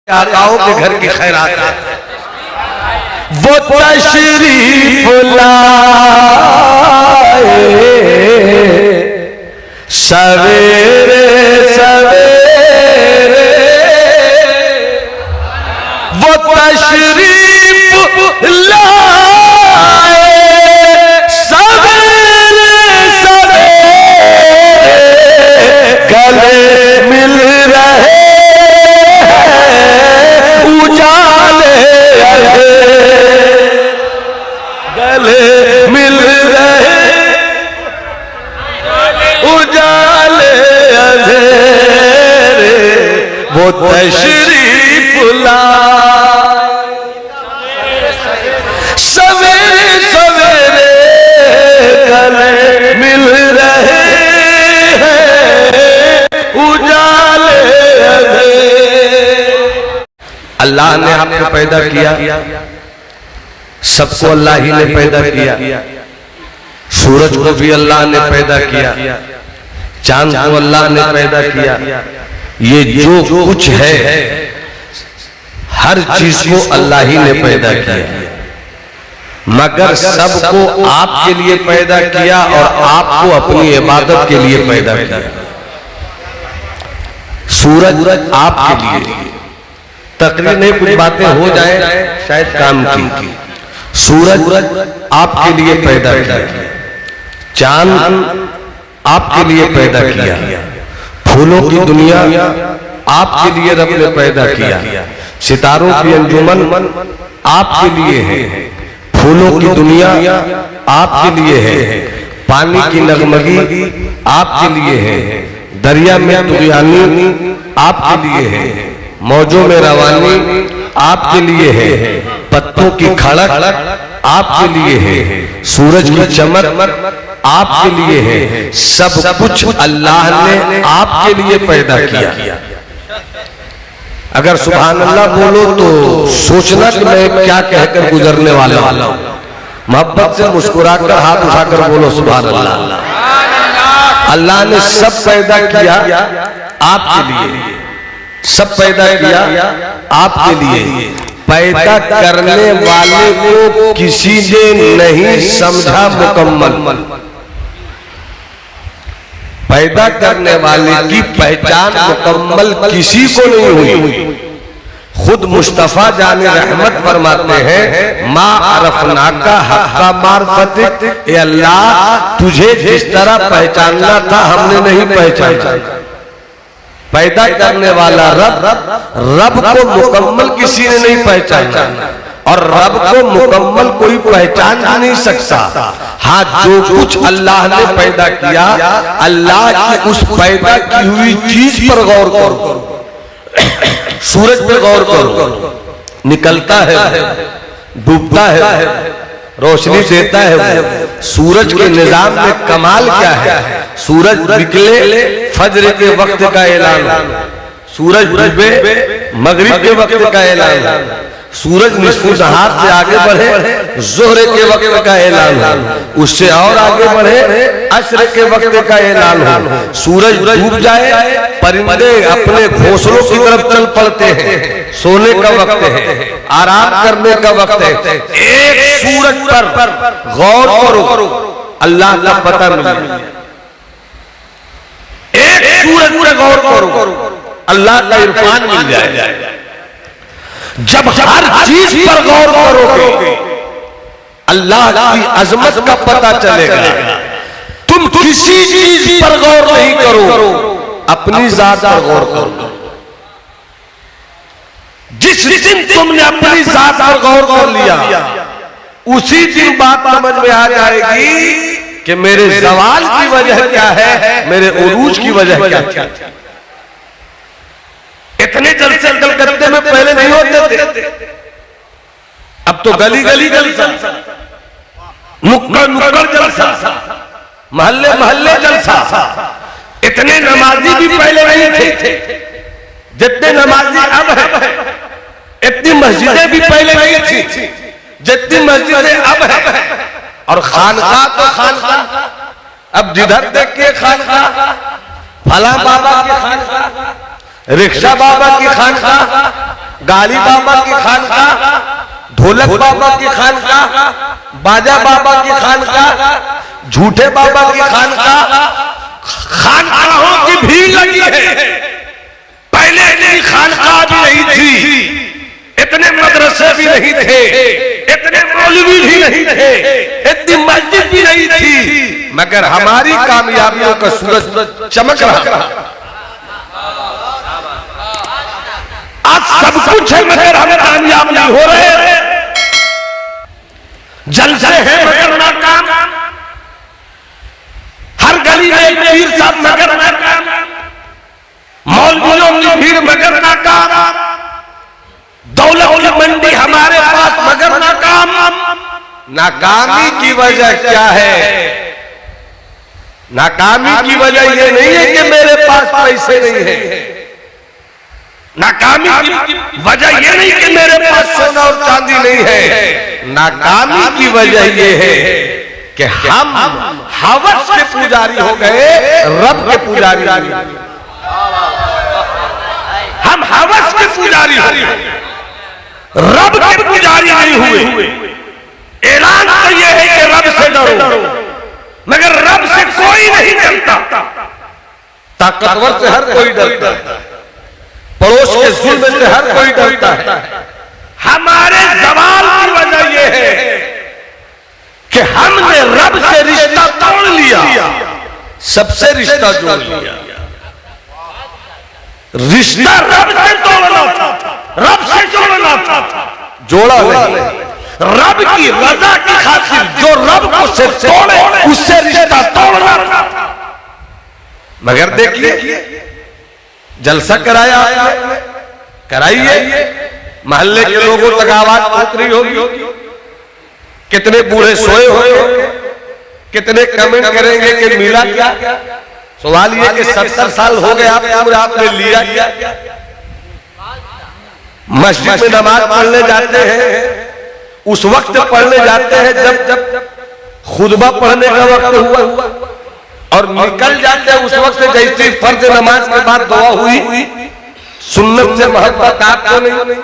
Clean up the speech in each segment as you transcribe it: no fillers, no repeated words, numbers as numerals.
आकाओं के घर की खैरात है। वो तशरीफ लाए सवेरे सवेरे, वो तशरीफ लाए सवेरे सवेरे, गले मिल रहे गले मिल रहे उजाले अंधेरे, वो तशरीफ लाए सवेरे सवेरे, गले मिल रहे उजाले अंधेरे। अल्लाह ने आपको पैदा किया, सबको अल्लाह ही ने पैदा किया। सूरज को भी अल्लाह ने पैदा किया, चांद को अल्लाह ने पैदा किया। ये जो कुछ है हर चीज को अल्लाह ही ने पैदा किया, मगर सबको आपके लिए पैदा किया और आपको अपनी इबादत के लिए पैदा किया। सूरज आपके लिए, तकरीर नहीं कुछ बातें हो जाए शायद काम की। सूरज आपके लिए पैदा किया, चांद आपके लिए पैदा किया, फूलों की दुनिया आपके लिए रब ने पैदा किया, सितारों की अंजुमन आपके लिए है, फूलों की दुनिया आपके लिए है, पानी की नगमगी आपके लिए है, दरिया में तुगयानी आपके लिए है, मौजों में रवानी आपके लिए है, पत्तों की खड़क आपके लिए है, सूरज की चमक आपके लिए है। सब कुछ अल्लाह ने आपके लिए पैदा किया। अगर सुभान अल्लाह बोलो तो सोचना कि मैं क्या कहकर गुजरने वाला हूं। मोहब्बत से मुस्कुराकर हाथ उठाकर बोलो सुभान अल्लाह। अल्लाह ने सब पैदा किया आपके लिए, सब पैदा किया आपके लिए। पैदा करने वाले को किसी ने नहीं समझा मुकम्मल, पैदा करने वाले की पहचान मुकम्मल किसी को नहीं हुई। खुद मुस्तफा जाने रहमत फरमाते हैं, मा अरफना का हक्का मारफत, ए अल्लाह तुझे जिस तरह पहचानना था हमने नहीं पहचाना। पैदा करने वाला रब को मुकम्मल किसी ने नहीं पहचाना और रब को मुकम्मल कोई पहचान नहीं सकता। हाँ, जो कुछ अल्लाह ने पैदा किया, अल्लाह की उस पैदा की हुई चीज पर गौर करो। सूरज पे गौर करो, निकलता है, डूबता है, रोशनी देता है। सूरज के निजाम में कमाल क्या है? सूरज निकले फजर के वक्त का ऐलान, सूरज डूबे मगरिब के वक्त का ऐलान, सूरज निस्फु नहार से आगे बढ़े जोहरे के वक्त का ऐलान हो, उससे और आगे बढ़े अस्र के वक्त का ऐलान हो। सूरज डूब जाए, परिंदे अपने घोंसलों की तरफ चल पड़ते हैं, सोने का वक्त है, आराम करने का वक्त है। एक सूरज पर गौर करो, अल्लाह का पता मिले। एक सूरज पर गौर करो, अल्लाह का इरफान मिल जाए। जब हर चीज पर गौर करोगे अल्लाह की अजमत का पता चलेगा। तुम किसी चीज पर गौर नहीं करो, अपनी जात पर गौर करो। जिस दिन तुमने अपनी जात पर गौर कर लिया, उसी दिन बात समझ में आ जाएगी कि मेरे ज़वाल की वजह क्या है, मेरे उरूज की वजह क्या है। इतने जलसे कलकत्ते में पहले नहीं होते थे, अब तो गली गली जलसा, नुक्कड़ नुक्कड़ जलसा, महल्ले महल्ले जलसा। इतने नमाजी भी पहले नहीं थे जितने नमाजी अब है, इतनी मस्जिदें भी पहले नहीं थी जितनी मस्जिदें अब है। और खानका तो खानका, अब जिधर देख के खानका, फला बाबा की खानका, रिक्शा बाबा की खानका, गाली बाबा की खानका, ढोलक बाबा की खानका, बाजा बाबा की खानका, झूठे बाबा की खानका, खानकाहों की भीड़ लगी है। पहले इतनी खानका भी नहीं थी, इतने मदरसे भी नहीं थे, इतने मौलवी भी नहीं थे, इतनी मस्जिद भी नहीं थी, मगर हमारी कामयाबियों का सूरज चमक रहा। आज सब कुछ है मगर हम कामयाब नहीं हो रहे, जलसे हैं मगर नाकाम, हर गली में एक पीर साहब मगर नाकाम, मौलवियों की भीड़ मगर नाकाम, दौलत की मंडी हमारे पास मगर नाकाम। नाकामी की वजह क्या है? नाकामी की वजह ये नहीं है कि मेरे पास पैसे नहीं है, नाकामी की वजह ये नहीं कि मेरे पास सोना और चांदी नहीं है, नाकामी की वजह ये है कि हम हवस के पुजारी हो गए, रब के पुजारी नहीं। हम हवस के पुजारी हो गए, रब के पुजारी नहीं हुए। ऐलान तो यह है कि रब से डरो, मगर रब से कोई नहीं डरता। ताकतवर से हर कोई डरता है, पड़ोस के जुल्म से हर कोई डरता है। हमारे सवाल की वजह यह है कि हमने रब से रिश्ता तोड़ लिया, सबसे रिश्ता जोड़ लिया। रिश्ता रब से तोड़ना था, रब से जोड़ना था, जोड़ा नहीं। रब की रजा की खातिर जो रब को से तोड़े उससे रिश्ता तोड़ना था। मगर देखिए जलसा कराया आपने, कराइए, मोहल्ले के लोगों तक आवाज पहुंच होगी, कितने बूढ़े सोए होंगे, कितने कमेंट करेंगे कि मिला क्या। सवाल ये कि 70 साल हो गए आपने लिया क्या? मस्जिद में नमाज पढ़ने जाते हैं, उस वक्त पढ़ने जाते हैं जब खुतबा पढ़ने का वक्त हुआ, और निकल जाते हैं उस वक्त जैसे फर्ज नमाज के बाद दुआ हुई। सुन्नत से मोहब्बत आपको नहीं,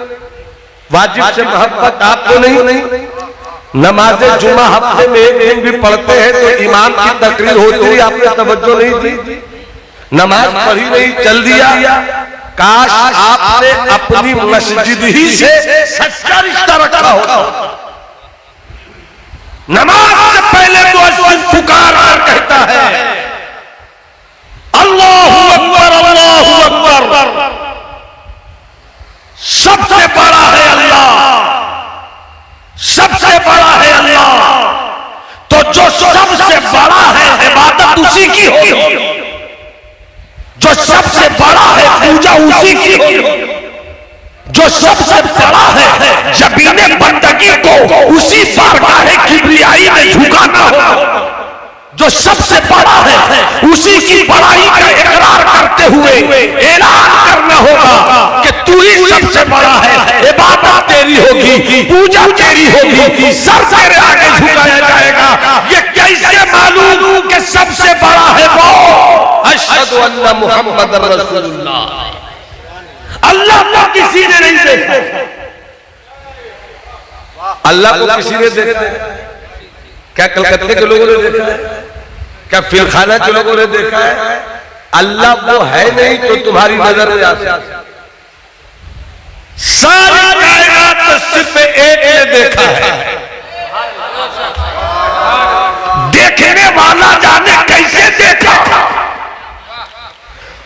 वाजिब से मोहब्बत आपको नहीं। नमाज जुमा हफ्ते में एक दिन भी पढ़ते हैं तो इमाम की तकरीर होती है, आपने तवज्जो नहीं दी, नमाज पढ़ी नहीं, चल दिया। काश आपने अपनी मस्जिद ही से सच्चा रिश्ता रखा होता। नमाज से पहले मुअज्जिन पुकार कर कहता है अल्लाहु अकबर, अल्लाहु अकबर, सबसे बड़ा है अल्लाह, सबसे बड़ा है अल्लाह। तो जो सबसे बड़ा है इबादत उसी की होगी, जो सबसे बड़ा है पूजा उसी की होगी, जो सबसे बड़ा है जबीने बंदगी को उसी बारगाह किबरियाई में झुकाना होगा, जो सबसे बड़ा है उसी की बड़ाई का इकरार करते हुए ऐलान करना होगा कि तू ही सबसे बड़ा है, इबादत तेरी होगी, पूजा तेरी होगी, सर तेरे आगे झुकाया जाएगा। ये कैसे मालूम कि सबसे बड़ा है वो? अशहदु अन्ना मुहम्मदर रसूलुल्लाह। अल्लाह को किसी ने नहीं देखा, अल्लाह को किसी ने देखा? क्या कलकत्ते के लोगों ने देखा है? क्या फिरखाना के लोगों ने देखा है? अल्लाह वो है नहीं तो तुम्हारी नजर में आती। सारी कायनात सिर्फ एक ने देखा है, देखने वाला जाने कैसे देखा।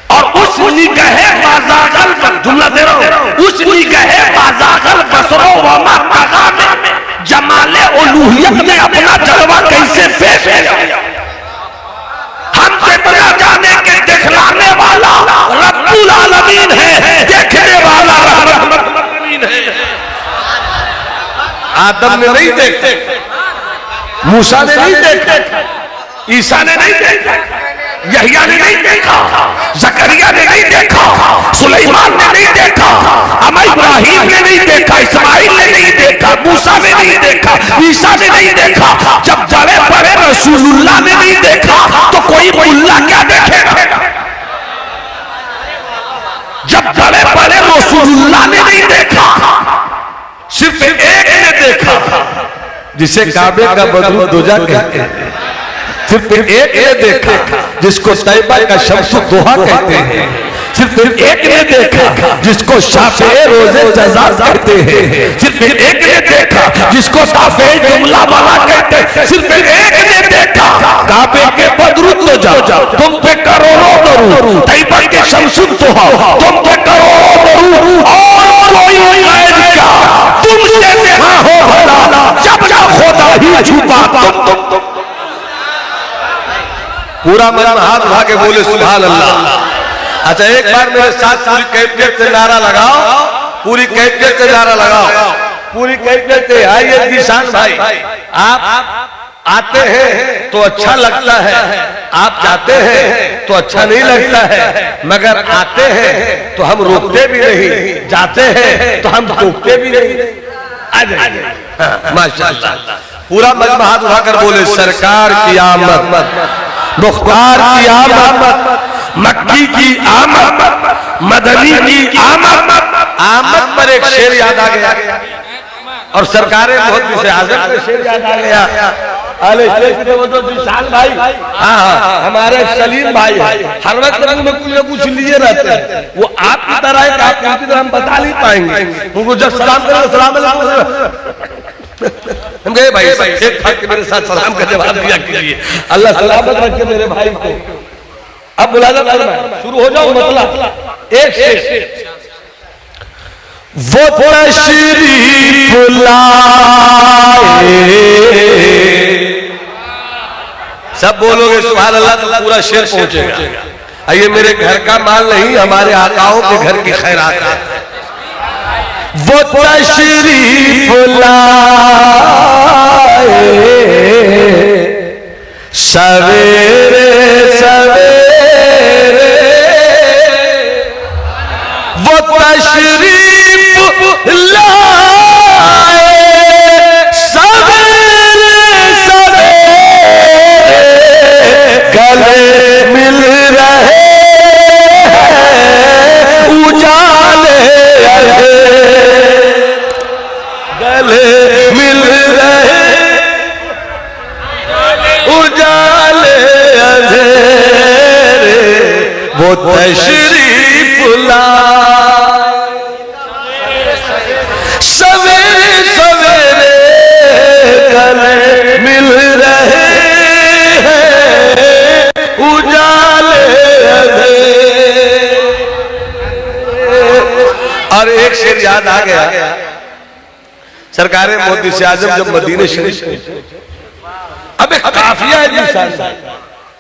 और उस निगहे बाज़ागल पर जुमला दे रहा हूं, उस निगहे बाज़ागल बसरो व मक़ा में जमाले उलूहियत में अपना जलवा कैसे पेश किया। हम कितना जाने के दिखलाने वाला रब्बुल आलमीन है, देखने वाला रहमतुल आलमीन है। आदम ने नहीं देखा, मूसा ने नहीं देखा, ईसा ने नहीं देखा, यहया ने नहीं देखा, जकरिया ने नहीं देखा, सुलेमान ने नहीं देखा, इब्राहीम ने नहीं देखा, इस्माइल ने नहीं देखा, मूसा ने नहीं देखा, ईसा ने नहीं देखा। जब बड़े बड़े रसूलुल्लाह ने नहीं देखा तो कोई मुल्ला क्या देखेगा? जब बड़े बड़े रसूलुल्लाह ने नहीं देखा जिसे काबे का बदरू दुजा कहते हैं। सिर्फ एक ने देखा जिसको तैयबा का शम्स दोहा कहते हैं। सिर्फ एक ने देखा जिसको शाफे रोजे जज़ा कहते हैं। सिर्फ एक ने देखा जिसको साफे जुमला वाला कहते हैं। सिर्फ एक ने देखा काबे के बदरू दुजा तुम पे करोड़ों दरूद, तैयबा के शम्स दोहा तुम पे करोड़ों दरूद, और कोई गैर का तुमसे देखा हो भला जब खुदा ही छुपा तुम। पूरा मन हाथ उठा के बोले सुभान अल्लाह। अच्छा एक बार मेरे साथ पूरी कैफियत से नारा लगाओ, पूरी कैफियत से नारा लगाओ, पूरी कैफियत से। आइए निशान भाई, आप आते हैं तो अच्छा लगता है, आप जाते हैं तो अच्छा नहीं लगता है, मगर आते हैं तो हम रोकते भी नहीं, जाते हैं तो हम टोकते भी नहीं। आ जाइए माशाअल्लाह। पूरा मजमा हाथ उठाकर बोले सरकार की आमद, मुख्तार की आमद, मक्की की आमद, मदनी की आमद। आमद पर एक शेर याद आ गया और सरकारें बहुत से आज़म का शेर याद आ गया। वो तो विशाल भाई, हाँ हमारे सलीम भाई हर वक्त रंग में कुछ न कुछ लिए रहते हैं। वो आपकी तरह है, आप उनकी तरह हम बता नहीं पाएंगे। उनको जब सलाम करें सलाम हम गए भाई एक था कि मेरे साथ सलाम का जवाब दिया कीजिए, अल्लाह सलामत रखे मेरे भाई को। अब मुलाजा शुरू हो जाओ। मतलब एक शेर, वो तशरीफ लाए, सब बोलोगे सुभान अल्लाह तो पूरा शेर पहुंचेगा। ये मेरे घर का माल नहीं, हमारे आकाओं के घर की खैरात है। वो तशरीफ लाए सवेरे सवेरे, वो तशरीफ लाए सवेरे सवेरे, गले मिल रहे उजाले गले मिल रहे उजाले अंधेरे, वो तशरीफ लाए सवेरे सवेरे, गले मिल रहे उजाले अंधेरे। और एक शेर याद आ गया, सरकार मोदी से आजम जब मदीने शरीफ, अब एक काफिया है निशान,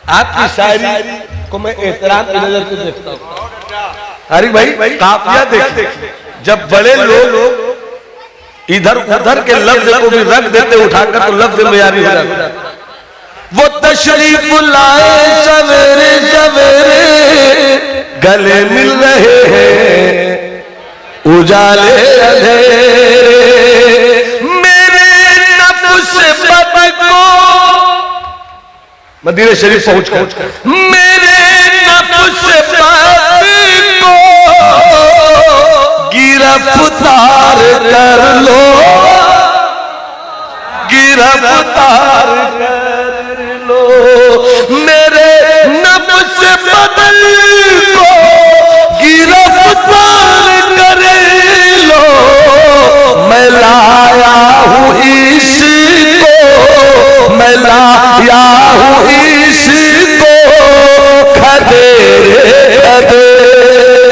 आपकी शायरी को मैं एहतराम की नजर से देखता हूँ। अरे भाई काफिया देख, जब बड़े लोग इधर उधर के लफ्ज को भी रख देते उठाकर तो लफ्ज मेयारी हो जाता। वो तशरीफ लाए सवेरे सवेरे, गले मिल रहे हैं उजाले अंधेरे, मदीने शरीफ पहुंचकर मेरे नफ्स को गिरफ्तार कर लो, गिरफ्तार कर लो, मेरे नफ्स बदल को गिरफ्तार कर लो। मैं लाया हूँ इसको, मैं लाया हूँ इसको खदेरे खदेरे,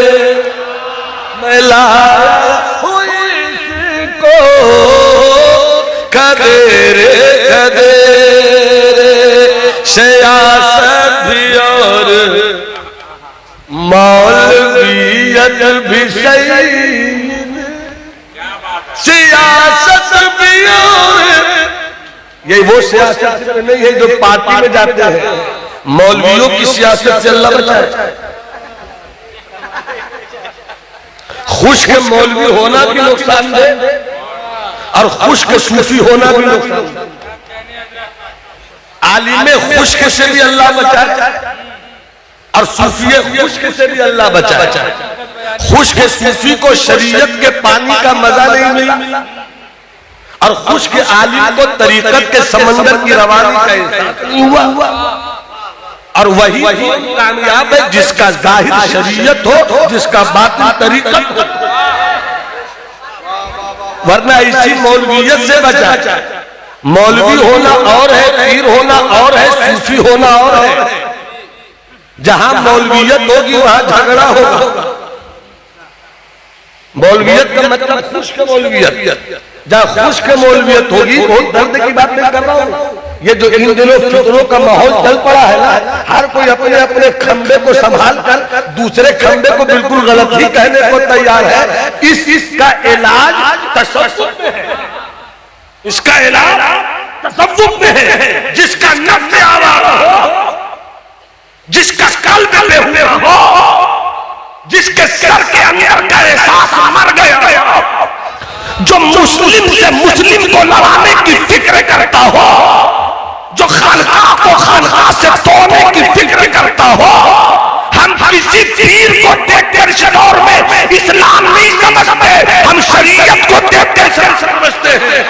मैं लाया हूँ इसको खदेरे खदेरे। सियासत भी और मौलवियत भी सही, सियासत भी और, ये वो सियासत नहीं है जो पार्टी में जाते हैं। मौलवियों की सियासत से अल्लाह बचाए। खुश्क मौलवी होना भी नुकसान है और खुश्क सूफी होना भी नुकसान। आलिम खुश्क से भी अल्लाह बचाए और सूफी खुश्क से भी अल्लाह बचाए। खुश्क सूफी को शरीयत के पानी का मजा नहीं मिला और खुश्क आलिम को तरीकत के समंदर की रवानी का एहसास नहीं हुआ। और वही कामयाब है जिसका जाहिर शरीयत हो, जिसका बातिन तरीकत हो। वरना इसी मौलवियत से बचा। मौलवी होना और है, पीर होना और है, सूफी होना और है। जहां मौलवियत होगी वहां झगड़ा होगा। मौलवियत का मतलब खुश्क मौलवियत। जहां खुश्क मौलवियत होगी, बहुत दर्द की बात नहीं कर रहा हूं। ये जो इन दिनों फितरों का माहौल चल पड़ा है ना, हर कोई अपने अपने खंबे को संभाल कर दूसरे खंबे को बिल्कुल गलत ही कहने को तैयार है। इसका इलाज तसव्वुफ में है। इसका इलाज तसव्वुफ में है। जिसका नफ्स आवारा हो, जिसका कल्ब बेहुदा हो, जिसके सर के अंदर का एहसास मर गया, जो मुस्लिम से मुस्लिम को लड़ाने की फिक्र करता हो, जो खानकाह को खानकाह से तोड़ने की फिक्र करता हो। हम किसी पीर को देखकर इस दौर में इस्लाम नहीं समझते, हम शरीयत को देखकर समझते हैं।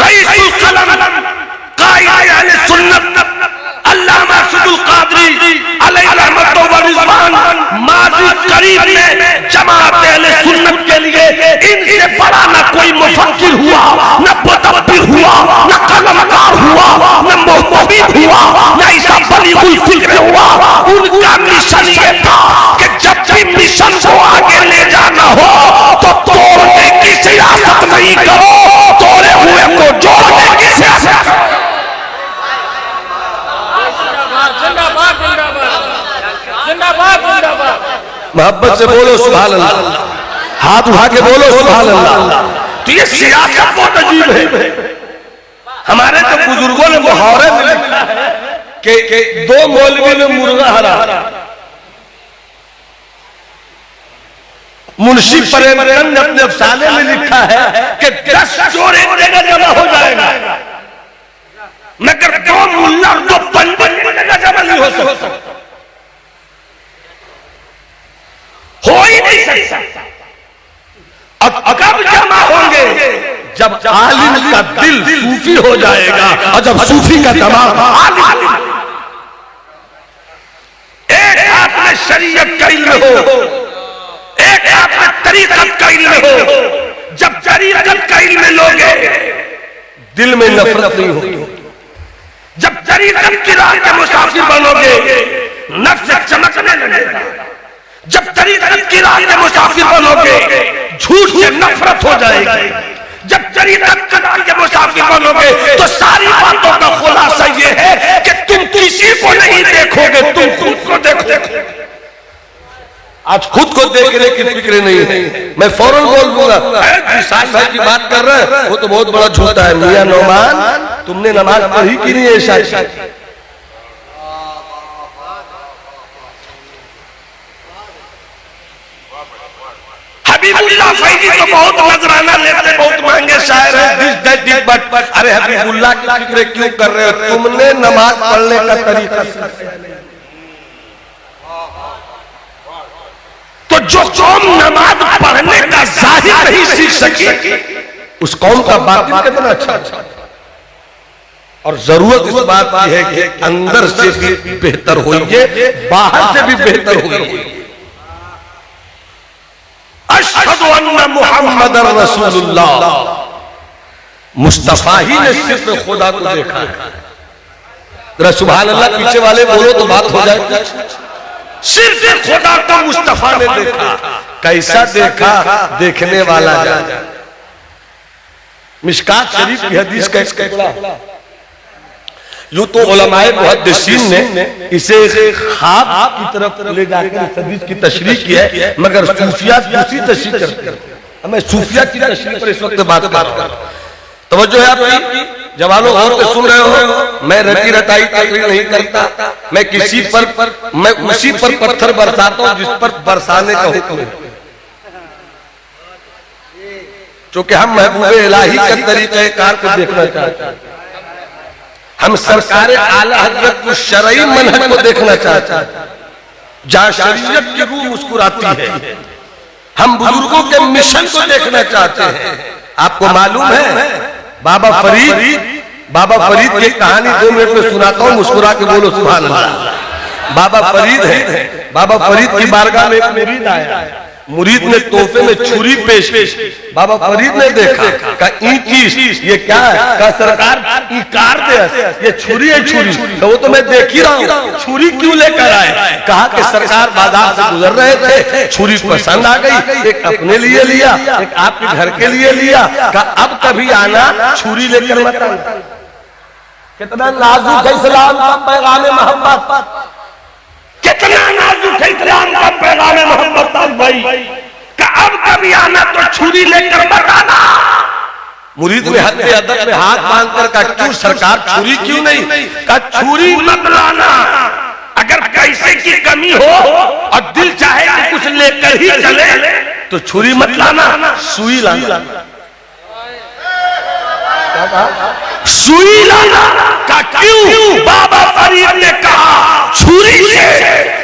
रईसुल कलम कायद अहले सुन्नत अल्लामा अरशदुल कादरी अलैहि रहमत व रिज़वान माज़ी करीब में जमात अहले सुन्नत के लिए इनसे बड़ा न कोई मुफक्किर हुआ, न मुदब्बिर हुआ, न कलमकार हुआ, न मुहतमिद हुआ, न ईसा बलीगुल फिक्र हुआ। उनका मिशन ये था कि जब भी मिशन को आगे ले जाना हो तो तोड़ने की सियासत नहीं करो, तोड़े हुए को जोड़ने की सियासत करो। मोहब्बत से बोलो सुभान अल्लाह, हाथ उठा के बोलो सुभान अल्लाह। तो ये सियासत बहुत अजीब है। हमारे तो बुजुर्गों ने मुहावरे में लिखा है कि दो मौलवी ने मुर्गा हरा। मुंशी प्रेमचंद अपने अफसाने में लिखा है कि 10 चोर एक जगह जमा हो जाएगा, मगर 2 मुल्ला और 2 पंडित एक जगह जमा नहीं हो सकता, हो ही नहीं सकता। अब कब जमा होंगे? जब आलिम का दिल सूफी हो जाएगा और जब सूफी का दिमाग आलिम। एक हाथ में शरीयत का इल्म हो, एक हाथ में तरीकत का इल्म हो। जब तरीकत का इल्म लोगे दिल में नफरत नहीं होगी। जब तरीकत की राह के मुसाफिर बनोगे नफ्स चमकने लगेगा। जब तरीकत की राह के मुसाफिर बनोगे झूठ से नफरत हो जाएगी। जब तरीकत की राह के मुसाफिर बनोगे तो सारी बातों का खुलासा ये है कि तुम किसी को नहीं देखोगे, तुम खुद को देखोगे। आज खुद को देखने की फिक्र नहीं है। मैं फौरन बोल दूंगा विशाल भाई की बात कर रहे हैं, वो तो बहुत बड़ा झूठा है। मियां नौमान, तुमने नमाज पढ़ी कि नहीं? ऐसा हबीबुल्लाह फैजी तो बहुत नजराना लेते, बहुत महंगे शायर हैं। बट अरे हबीबुल्लाह की फिक्र क्यों कर रहे हो? तुमने नमाज पढ़ने का तरीका तो जो कौम नमाज पढ़ने का जाहिर नहीं सीख सकी, उस कौम का बातिन कितना अच्छा। और जरूरत इस बात की है कि अंदर से भी बेहतर होइए, बाहर से भी बेहतर होइए। अशहदु अन्ना मुहम्मदर रसूलुल्लाह। मुस्तफा ही ने सिर्फ खुदा को देखा है। जरा सुभान अल्लाह पीछे वाले बोलो तो बात हो जाए। सिर्फ खुदा को मुस्तफा ने देखा। कैसा देखा? देखने वाला जाने। मिशकात शरीफ की हदीस का एक टुकड़ा। यूं तो उलमाए मुहद्दिसीन ने इसे ख्वाब की तरफ ले जाकर इस हदीस की तशरीह की है, मगर सूफिया दूसरी तशरीह करते हैं। मैं सूफिया की तशरीह पर इस वक्त बात कर रहा हूं। तवज्जो है आपकी जवानों, और पे सुन रहे हो। मैं रटी रटाई तकरीर नहीं करता, मैं किसी पर मैं उसी पर पत्थर बरसाता हूं जिस पर बरसाने का हुक्म है। क्योंकि हम महबूब इलाही का तरीक़े कार को देखना चाहते हैं। हम सरकार आला हजरत को शरई मनहज को देखना चाहते हैं, जहां शरीयत की रूह मुस्कुराती है। हम बुजुर्गों के मिशन को देखना चाहते हैं। आपको मालूम है बाबा फरीद की कहानी 2 मिनट में सुनाता हूँ, मुस्कुरा के बोलो सुभान अल्लाह। बाबा फरीद है, बाबा फरीद की बारगाह में एक मुरीद आया, मुरीद ने तोहफे में छुरी पेश की। बाबा फरीद ने देखा, कहा ये क्या है? कहा सरकार कार दे, ये छुरी है छुरी। तो वो तो मैं देख ही रहा हूँ, छुरी क्यों लेकर आए? कहा कि सरकार बाजार से गुजर रहे थे, छुरी पसंद आ गई, एक अपने लिए लिया, एक आपके घर के लिए लिया। कहा अब कभी आना, छुरी लेकर मत आना। कितना नाजुक है इस्लाम का पैगाम मोहब्बत, कितना नाजुक है इस्लाम का पैगाम मोहब्बत भाई। अब कभी आना तो छुरी लेकर मत आना। मुरीद में हद अदब में हाथ बांधकर कहा क्यों सरकार छुरी क्यों नहीं? कहा छुरी मत लाना, अगर पैसे की कमी हो और दिल चाहे कि कुछ लेकर ही चले तो छुरी मत लाना, सुई लाना। सुई लाना का क्यों? बाबा फरीद ने कहा छुरी से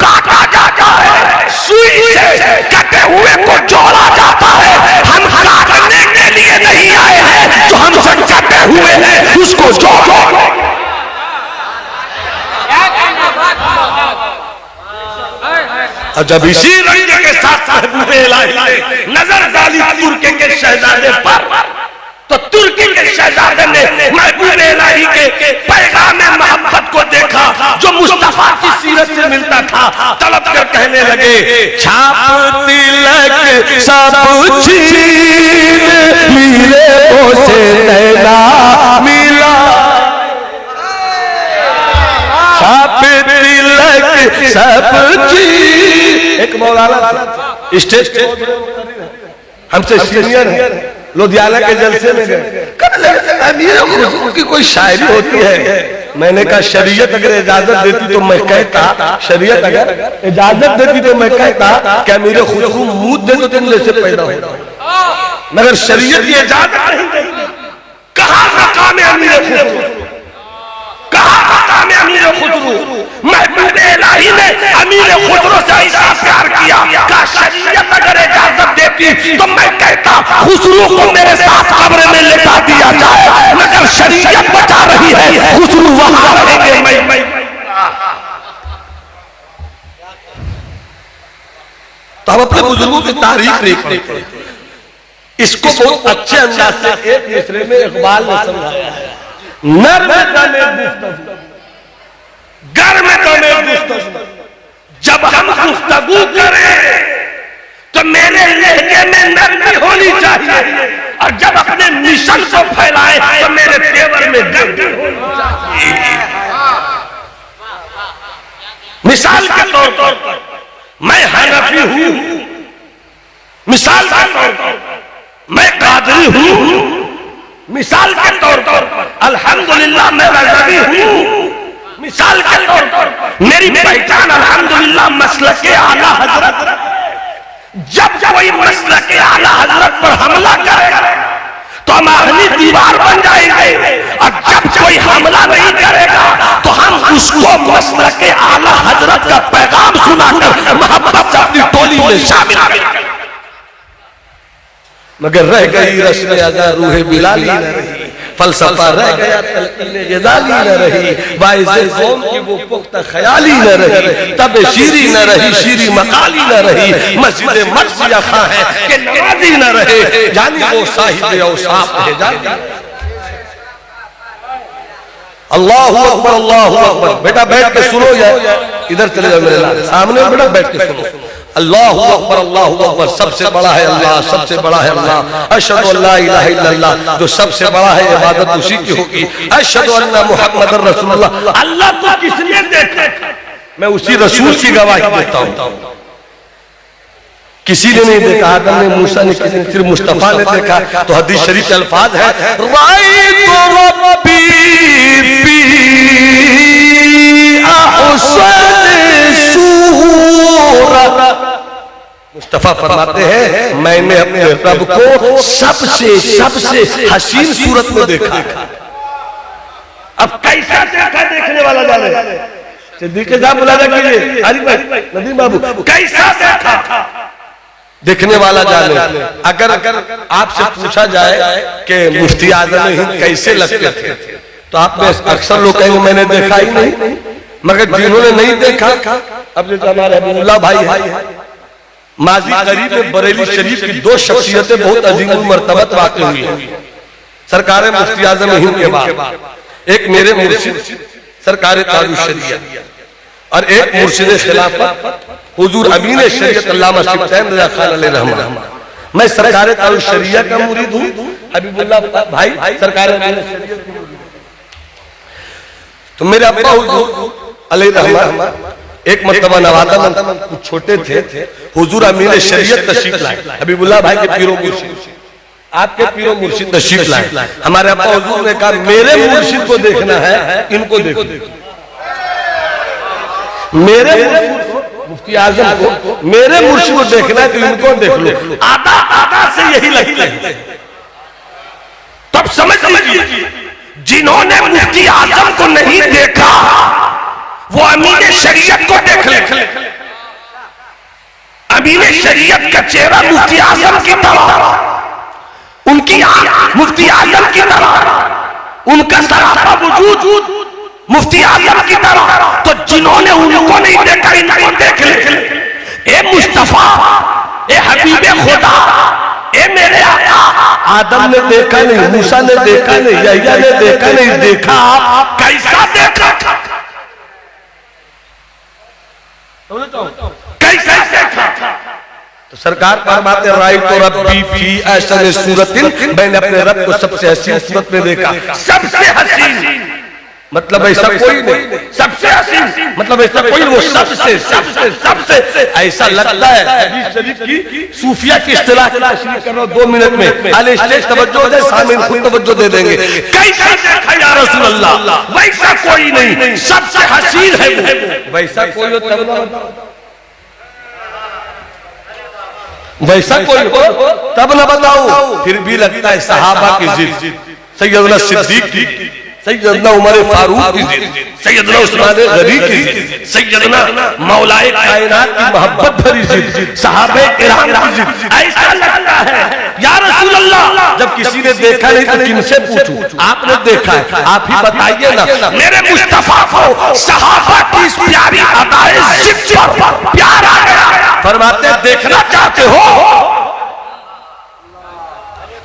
काटा जाता है, सुई से कटे हुए को जोड़ा जाता है। हम काटने के लिए नहीं आए हैं, जो हमसे कटे हुए हैं उसको जोड़ो। और जब इसी रंग के साथ महबूबे इलाही ने नजर डाली तुर्की के शहजादे पर, तो तुर्की के शहजादे ने महबूबे इलाही के पैगाम मोहब्बत को देखा जो मुस्तफा की सीरत से मिलता था। तड़प कर कहने लगे छाप तिलक सब छीन मीरे से नैना मिला, छाप तिलक सब छीन। एक मौलाना स्टेज हमसे सीनियर है, लुधियाना के जलसे में गए, अमीर खुसरो की कोई शायरी होती है। मैंने कहा शरीयत अगर इजाजत देती तो मैं कहता, शरीयत अगर इजाजत देती तो मैं कहता कि अमीर खुसरो मुंह दे तो तुम जैसे पैदा हो, मगर शरीयत की इजाजत नहीं देती। कहाँ मकाम अमीर खुसरो, कहाँ मकाम अमीर खुसरो? महबूब इलाही ने अमीर खुसरो से ऐसा प्यार किया, कहा शरीयत अगर इजाजत देती तो मैं कहता खुसरो को मेरे साथ कब्र में लेटा दिया जाए, मगर शरीयत बता रही है खुसरो वहां रहेंगे। मैं तो हम अपने बुजुर्गों की तारीफ नहीं करते, इसको बहुत अच्छे अंदाज से एक मिसरे में इकबाल ने समझाया है। नर में दमे गुफ्तगू, गर में दमे गुफ्तगू, जब हम गुफ्तगू करें तो मेरे लहजे में नरमी होनी चाहिए, और जब अपने मिशन को फैलाए तो मेरे तेवर में गर्मी होनी चाहिए। मिसाल के तौर पर मैं हनफी हूं, मिसाल के तौर पर मैं कादरी हूं, मिसाल के तौर पर अल्हम्दुलिल्लाह मैं रज़वी हूं, मिसाल के तौर पर मेरी पहचान अल्हम्दुलिल्लाह मसलक के आला हजरत। जब कोई मसलक के आला हजरत पर हमला करेगा तो हम अहली दीवार बन जाएंगे, और जब कोई हमला नहीं करेगा तो हम उसको मसलक के आला हजरत का पैगाम सुनाकर मोहब्बत से अपनी टोली में शामिल करेंगे। मगर रह गई रस्म अदा रूहे बिलाली न रही, फलसफा रह गया तलकीने ग़ज़ाली न रही, वाइज़े कौम की वो पुख्ता ख़याली न रही, तब शीरी न रही शीरी मकाली न रही, मस्जिद मर्सिया खां है कि नमाज़ी न रहे, जानी वो साहिब औसाफ है जानी। अल्लाहु अकबर अल्लाहु अकबर। बेटा बैठ के सुनो यार, इधर चले जाओ मेरे सामने, बेटा बैठ के सुनो। अल्लाहु अकबर अल्लाहु अकबर, सबसे बड़ा है अल्लाह, सबसे बड़ा है अल्लाह। अशहदु अल्ला इलाहा इल्लल्लाह, जो सबसे बड़ा है इबादत उसी की होगी। अशहदु अन्ना मुहम्मदर रसूलुल्लाह, अल्लाह तो किसने देखा? मैं उसी रसूल की गवाही देता हूँ। किसी ने नहीं देखा, आदम ने, मूसा ने, किसी ने, सिर्फ मुस्तफा ने देखा। तो हदीस शरीफ के अल्फाज है, राइतु रब्बी फी अहसन सूरत। मुस्तफा फरमाते हैं मैंने अपने रब को सबसे सबसे हसीन सूरत में देखा। अब कैसा देखा देखने वाला जाने। सिद्दीक़ साहब बुला कीजिए, आरिफ भाई, नदीम बाबू, कैसा देखा? देखने वाला जाने। अगर आपसे पूछा जाए कि मुफ्ती आजम हिंद कैसे लगते थे, तो आप में अक्सर लोग कहेंगे मैंने देखा ही नहीं, मगर जिन्होंने नहीं देखा, अब जैसे हमारे हबीबुल्लाह भाई है, माजी करीब में बरेली शरीफ की दो शख्सियतें बहुत अजीम मर्तबत वाक़ हुई है सरकार मुफ्ती आजम हिंद के बाद। एक मेरे मुर्शिद सरकार ताजुश शरीयत और एक मुर्शिद खिलाफत हुजूर अमीन शरीयत अल्लामा सिब्तैन रज़ा खान अलैहि रहमत। मैं सरकार ताजुश शरीयत का मुरीद हूँ, हबीबुल्लाह भाई सरकार अमीन शरीयत। तो मेरे अब्बा हुजूर अलैहि रहमत एक मर्तबा नवादा में छोटे थे, हुजूर अमीन शरीयत तशरीफ लाए, हबीबुल्लाह भाई के पीरो मुर्शिद, आपके पीरो मुर्शिद तशरीफ लाए। हमारे अब्बा हुजूर ने कहा मेरे मुर्शिद को देखना है, इनको देखो। मेरे मुफ्ती आजम को मेरे मुर्शिद को देखना है, तो इनको देख लो। आधा आधा से यही लगता है। तब समझ लीजिए जिन्होंने मुफ्ती आजम को नहीं देखा वो अमीन शरीयत को देख ले। अमीन शरीयत का चेहरा मुफ्ती आजम की तरह, उनकी आंख मुफ्ती आजम की तरह, उनका सरापा वजूद मुफ्ती आजम की तरह। तो जिन्होंने उनको नहीं देखा इनको देख ले। ए मुस्तफा, ए हबीबे खुदा, ए मेरे आका। आदम ने देखा नहीं, मूसा ने देखा नहीं, यहया ने देखा नहीं, देखा आप कैसा देखा, कैसा देखा। तो सरकार फरमाते राई तो रब्बी फी ऐसन सूरतिन, मैंने अपने रब को सबसे हसीन सूरत में देखा। सबसे हसीन मतलब ऐसा कोई नहीं, सबसे हसीन मतलब ऐसा कोई, वो सबसे सबसे सबसे ऐसा लगता है। हदीस शरीफ की सूफिया की इस्तिलाह तशरीह कर रहा हूं 2 मिनट में, आले स्टेज तवज्जो हो जाए, सामने खुद तवज्जो दे देंगे। कैसा देखा या रसूल अल्लाह, वैसा कोई नहीं, सबसे हसीन है वो। वैसा कोई हो तब ना, वैसा कोई हो तब ना बताओ। फिर भी लगता है सहाबा की जिद, सैयदना सिद्दीक की, सैयदना उमर फारूक की जिद, सैयदना उस्मान गनी की जिद, सैयदना मौलाए कायनात की मोहब्बत भरी जिद, सहाबे किराम की जिद। ऐसा लगता है या रसूल अल्लाह, जब किसी ने देखा नहीं तो किनसे पूछूं, आपने देखा है, आप ही बताइए ना। मेरे मुस्तफा को सहाबा की इस प्यारी अदाए जिद पर प्यार आ गया। फरमाते देखना चाहते हो,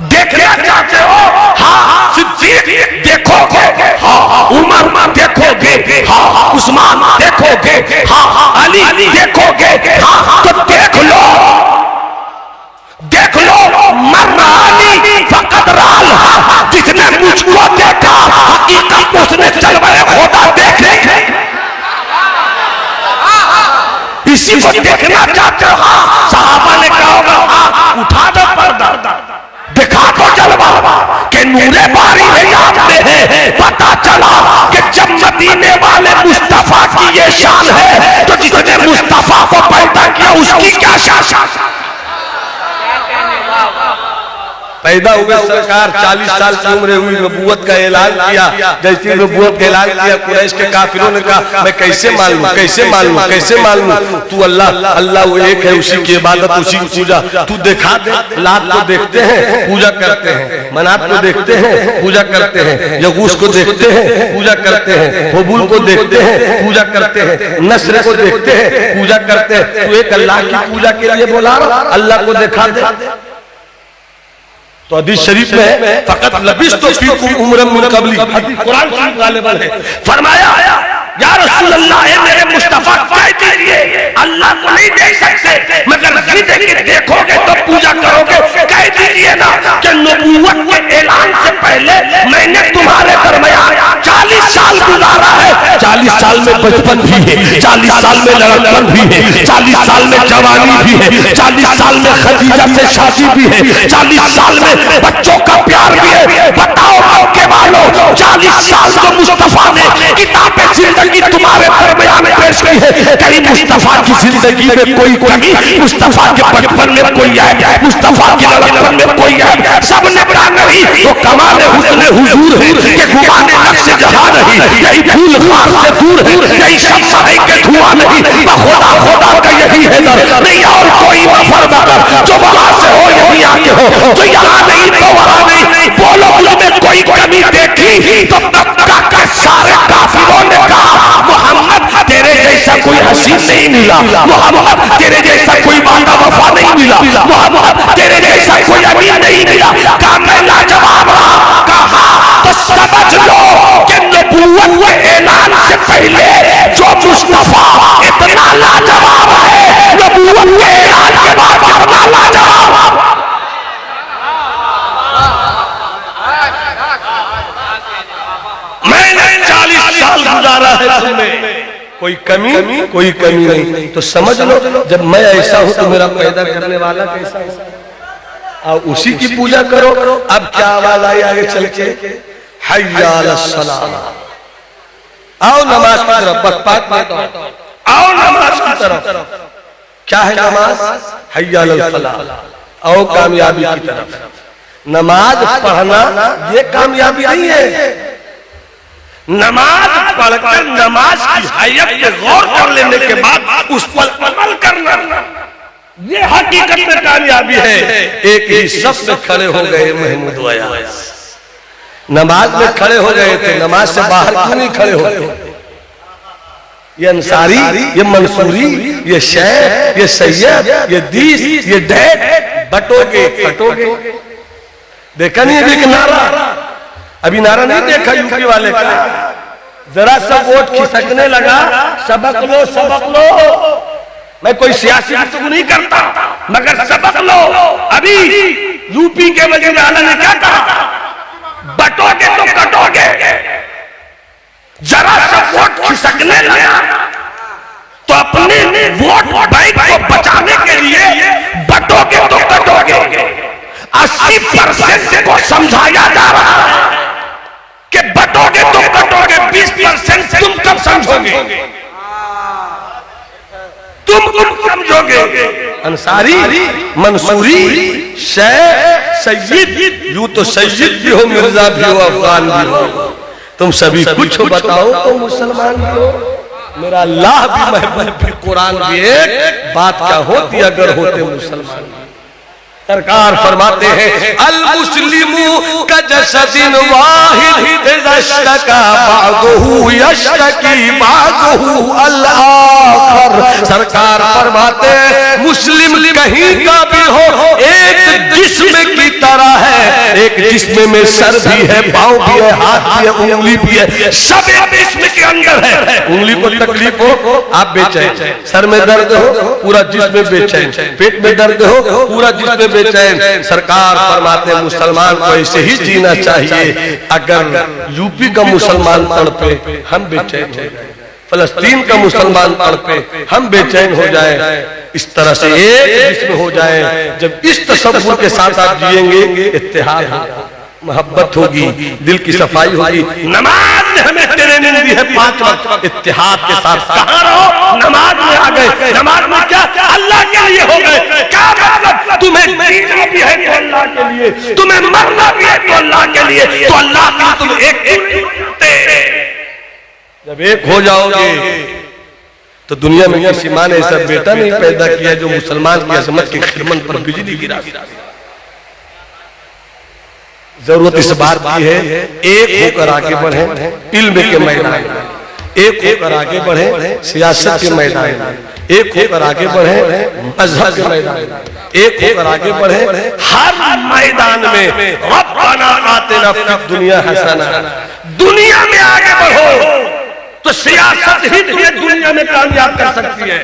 देखना चाहते हो, हाँ सिद्दीक देखोगे, हाँ उमर देखोगे, हाँ उस्मान देखोगे, हाँ अली देखोगे, हाँ तो देख लो, देख लो। मर्रानी फकत राल, जिसने मुझको देखा हकीकत उसने जलवाए खुदा देखे। इसी को देखना चाहते हो। सहाबा ने कहा होगा हाँ उठा दो पर्दा, दिखा दो जलवा के नूरे बारी है। पता चला कि जब मदीने वाले मुस्तफा की ये शान है, तो जिसने मुस्तफा को पैदा किया उसकी क्या शान। पैदा हुए सरकार 40 साल की उम्र हुई, नबूवत का ऐलान किया। जैसे नबूवत का ऐलान किया, कुरैश के काफिरों ने कहा मैं कैसे मान लूं, कैसे मान लूं, कैसे मान लूं। तू अल्लाह अल्लाह वो एक है, उसी की इबादत, उसी की पूजा तू दिखा दे। लात को देखते हैं पूजा करते हैं, मनात को देखते हैं पूजा करते हैं, यगूस को देखते हैं पूजा करते हैं, हुबुल को देखते हैं पूजा करते हैं, नस्र को देखते हैं पूजा करते हैं। तू एक अल्लाह की पूजा के लिए बोला, अल्लाह को दिखा दे। तो हदीस शरीफ में फकत लबिस्तु फीकुम उम्रन मिन कबली, कुरान शरीफ गालिबन है। फरमाया या रसूल अल्लाह, मेरे मुस्तफा कह दीजिए अल्लाह को नहीं देख सकते, मगर देखोगे तो पूजा करोगे। कह दीजिए ना कि नबूवत के ऐलान से पहले मैंने तुम्हारे दरमियान 40 साल गुजारा है। 40 साल में बचपन भी है, 40 साल में लड़कपन भी है, 40 साल में जवानी भी है, 40 साल में खदीजा से शादी भी है, 40 साल में बच्चों का प्यार भी है। बताओ मक्के वालों, 40 साल तो मुस्तफा ने किताब जिंदगी तुम्हारे दरमियान पेश की है। कहीं मुस्तफा की जिंदगी में कोई कमी, मुस्तफा के बचपन में कोई ऐब, मुस्तफा की लड़कपन में कोई है सबने बड़ा नहीं वो कमाल हुस्न हुजूर है ये गुमान नफ्स जहां नहीं यही फूल खास से दूर है यही शम्स है के धुआं नहीं खुदा खुदा का यही है दर नहीं और कोई मफर मगर जो वहां से हो यही आके हो जो यहाँ नहीं तो वहां नहीं बोलो में कोई कमी देखी तो मक्का के सारे काफिरों ने कहा मोहम्मद तेरे जैसा कोई हसीन नहीं मिला, मोहम्मद तेरे जैसा कोई वादा वफा नहीं मिला, मोहम्मद तेरे जैसा कोई अमीन नहीं मिला। कहा मैं लाजवाब रहा, कहा तो समझ लो कि नबूवत के ऐलान से पहले जो मुस्तफा इतना लाजवाब है, नबूवत के ऐलान के बाद कितना लाजवाब। मैंने 40 साल गुजारा है तुम्हें, कोई कमी नहीं। तो समझ लो जब मैं ऐसा हूं तो मेरा पैदा करने वाला कैसा है, और उसी की पूजा करो। अब क्या आवाज आई आगे चल के, हय्या अलस सलाह, आओ नमाज की तरफ, बस पाक में आओ नमाज की तरफ। क्या है नमाज? हय्या अलस सलाह, आओ कामयाबी की तरफ। नमाज पढ़ना ये कामयाबी नहीं है, नमाज पढ़कर नमाज की हैयत पे गौर कर लेने के बाद उस पर अमल करना, ये हकीकत में कामयाबी है। एक ही सब में खड़े हो गए महमूद आया, नमाज में खड़े हो गए थे, नमाज से बाहर क्यों नहीं खड़े हो? ये अंसारी, ये मंसूरी, ये शेख, ये सैयद, ये दीस, ये डैड, बटोगे। देखा नहीं अभी नारा, अभी नारा नहीं देखा यूपी वाले का, जरा सा वोट खिसकने लगा, सबक लो। मैं कोई सियासी गुफ्तगू नहीं करता, मगर सबक लो। अभी यूपी के वजीर आला ने क्या कहा, बटोगे तो कटोगे। जरा सा वोट खिसकने लगा तो अपने वोट बैंक को बचाने के लिए बटोगे तो कटोगे। 80% को समझाया जा रहा है कि बटोगे तो कटोगे, 20% तुम कब समझोगे, तुम समझोगे। अंसारी, मंसूरी, शेख, सैयद, यूं तो सैयद भी हो, मिर्जा भी हो, अफगान भी हो, तुम सभी कुछ बताओ तो मुसलमान भी हो। मेरा अल्लाह भी, महबूब भी, कुरान भी, एक बात क्या होती अगर होते मुसलमान। सरकार फरमाते हैं अल मुस्लिमु का जसदिन वाहिद इज़्तका बादहु यश्तकी बादहु अल आखर। सरकार फरमाते हैं मुस्लिम कहीं का भी हो एक जिस्म की तरह है, एक जिस्म में सर भी है, पाँव भी है, हाथ भी है, उंगली भी है, सब एक जिस्म के अंदर है। उंगली को तकलीफ हो आप बेचैन, सर में दर्द हो पूरा जिस्म बेचैन, पेट में दर्द हो पूरा जिस्म बेचैन। सरकार फरमाते मुसलमान को ऐसे ही जीना चाहिए। अगर यूपी का मुसलमान तड़पे हम बेचैन हो जाए, फलस्तीन का मुसलमान तड़पे हम बेचैन हो जाए, इस तरह से एक जिस्म हो जाए। जब इस तसव्वुर के साथ आप जिएंगे, इत्तेहाद होगा, मोहब्बत होगी, दिल की सफाई होगी। नमाज ने हमें ट्रेनिंग दी है 5 वक्त इत्तेहाद के साथ। कहाँ रहो? नमाज में आ गए। नमाज में क्या? अल्लाह के लिए हो गए। क्या मतलब? तुम्हें जीना भी है तो अल्लाह के लिए, तुम्हें मरना भी है तो अल्लाह के लिए, तो अल्लाह के तुम एक जब एक हो जाओगे तो दुनिया में किसी माँ ने ऐसा बेटा नहीं पैदा किया जो मुसलमान की अजमत की खिदमत पर बिजली गिरा। जरूरत इस बात की है एक होकर आगे बढ़े इल्म के मैदान में, एक होकर आगे बढ़े सियासत के मैदान में, एक होकर आगे बढ़े मजहब के मैदान में, एक होकर आगे बढ़े हर मैदान में। रब्बना आतिना फिद दुनिया हसना, दुनिया में आगे बढ़ो तो सियासत ही दुनिया में कामयाब कर सकती है।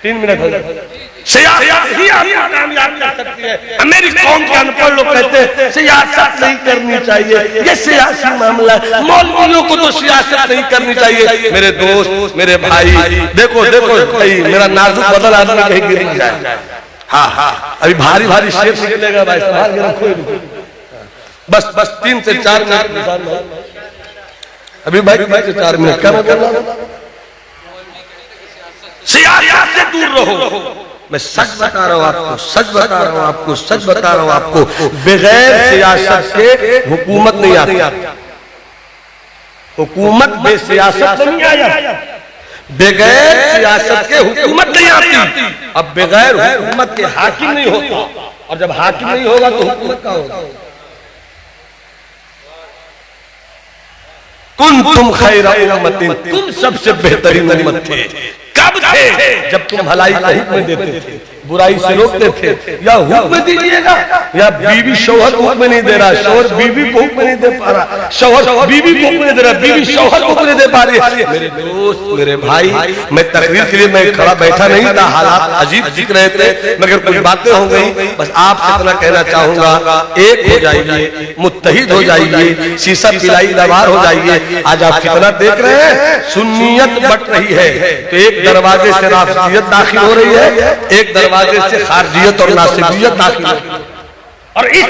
3 मिनट सियासत ही कामयाब कर सकती है। मेरी कौम के अनपढ़ लोग कहते हैं सियासत नहीं करनी चाहिए, ये सियासी मामला, मौलवियों को तो सियासत नहीं करनी चाहिए। मेरे दोस्त, मेरे भाई, देखो भाई, मेरा नाजुक बदन आदमी कहीं गिर नहीं जाए। हाँ, अभी भारी भारी शेर निकलेगा भाई, संभाल के रखो। बस 3 से 4 मिनट अभी भाई 3 से 4 मिनट का मतलब सियासत से दूर रहो। मैं सच बता रहा हूं आपको, सच बता रहा हूं आपको, सच बता रहा हूं आपको, बगैर सियासत के हुकूमत नहीं आती। हुकूमत बे सियासत नहीं आ जाती, बगैर सियासत के हुकूमत नहीं आती। अब बगैर हुकूमत के हाकिम नहीं होता, और जब हाकिम नहीं होगा तो हुकूमत का होगा। कुंतुम खैरा उम्मतिन, तुम सबसे बेहतरीन उम्मत थे। कब थे? जब तुम भलाई का हुक्म देते थे, बुराई से रोकते थे। या हुक्म दीजिएगा, या बीवी शौहर को हुक्म नहीं दे रहा, शौहर बीवी को हुक्म नहीं दे पा रहा, शौहर बीवी को हुक्म नहीं दे रहा, बीवी शौहर को हुक्म नहीं दे पा रही। मेरे दोस्त, मेरे भाई, मैं तकरीर के लिए मैं खड़ा बैठा नहीं था, हालात अजीब दिख रहे थे, मगर कुछ बातें हो गई। बस आपसे इतना कहना चाहूंगा, एक हो जाइए, मुत्तहिद हो जाइए, शीशा पिलाई दवार हो जाइए। आज आप कितना देख रहे हैं, सुन्नियत बट रही है, तो एक दरवाजे से राफियत दाखिल हो रही है, एक दरवाजे से खारजियत और नासिबियत दाखिल हो रही है। और इस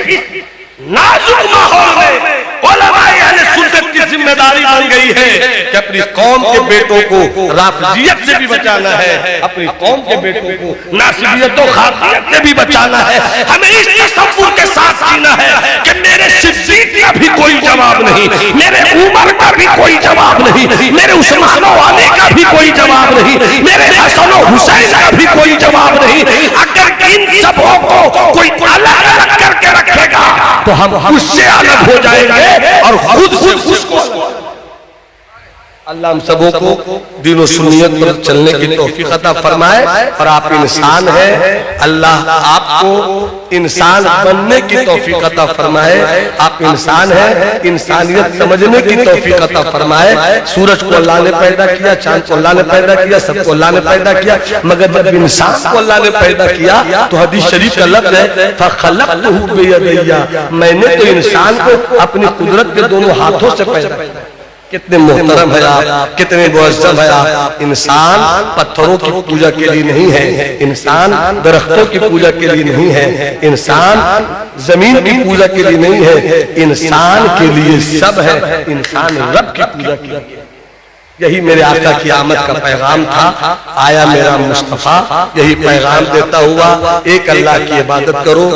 नाजुक माहौल में उलमाए अहले सुन्नत की जिम्मेदारी बन गई है कि अपनी कौम के बेटों को राफियत से भी बचाना है, अपनी कौम के बेटों को नासिबियत और खारजियत से भी बचाना है। हमें इस तसव्वुर के साथ जीना है कि मेरे सिद्दीक का भी कोई जवाब नहीं, मेरे उमर का भी कोई जवाब नहीं, मेरे उस्मान वाले का भी कोई जवाब नहीं, मेरे हसन और हुसैन का भी कोई जवाब नहीं। अगर इन सबों को कोई अलग अलग करके रखेगा तो हम उससे अलग हो जाएंगे और खुद से उसको। अल्लाह हम सबों को दीन और सुन्नियत पर चलने की तौफीक अता फरमाए। और आप इंसान हैं, अल्लाह आपको इंसान बनने की तौफीक अता फरमाए। आप इंसान हैं, इंसानियत समझने की तौफीक अता फरमाए। सूरज को अल्लाह ने पैदा किया, चांद को अल्लाह ने पैदा किया, सबको अल्लाह ने पैदा किया, मगर जब इंसान को अल्लाह ने पैदा किया तो हदीस शरीफ का लफ्ज़ है फखलक़तहु बियदैया, मैंने तो इंसान को अपनी कुदरत के दोनों हाथों से पैदा किया। कितने मोहतरम है आप, कितने मुअज़्ज़म है आप। इंसान पत्थरों की पूजा के लिए नहीं है, इंसान दरख्तों की पूजा के लिए नहीं है, इंसान जमीन की पूजा के लिए नहीं है, इंसान के लिए सब है। इंसान रब की पूजा के लिए। यही मेरे आका की आमद का पैगाम था। आया मेरा मुस्तफा यही पैगाम देता हुआ, एक अल्लाह की इबादत करो,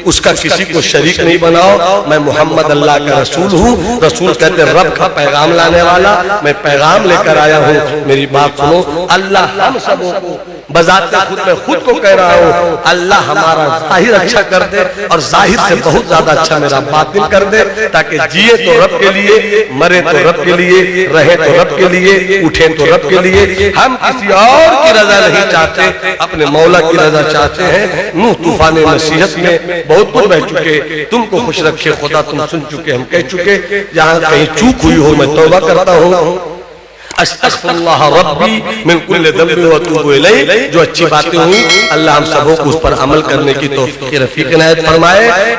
उसका किसी को शरीक नहीं बनाओ। मैं मोहम्मद अल्लाह का रसूल हूँ। रसूल कहते रब का पैगाम लाने वाला, मैं पैगाम लेकर आया हूँ। मेरी बात सुनो, अल्लाह हम सबों को बजाते खुद मैं खुद को कह रहा हूँ, अल्लाह हमारा जाहिर अच्छा कर दे और जाहिर से बहुत ज्यादा अच्छा मेरा बातिन कर दे, ताकि जिए तो रब के लिए, मरे तो रब के लिए, रहे तो रब के लिए, उठे तो रब के लिए। हम किसी और की रजा नहीं चाहते, अपने मौला की रजा चाहते हैं। नूह तूफान नसीहत में बहुत कुछ बह चुके, तुमको खुश रखे खुदा, तुम सुन चुके, हम कह चुके। जहाँ कहीं चूक हुई हो मैं तौबा करता हूँ, अस्तग़फिरुल्लाह रब्बी मिन कुल्लि ज़ंबिन व अतूबु इलैह। जो अच्छी बातें हुई अल्लाह हम सबों को उस पर अमल करने की तौफीक रफ़ीक इनायत फरमाए।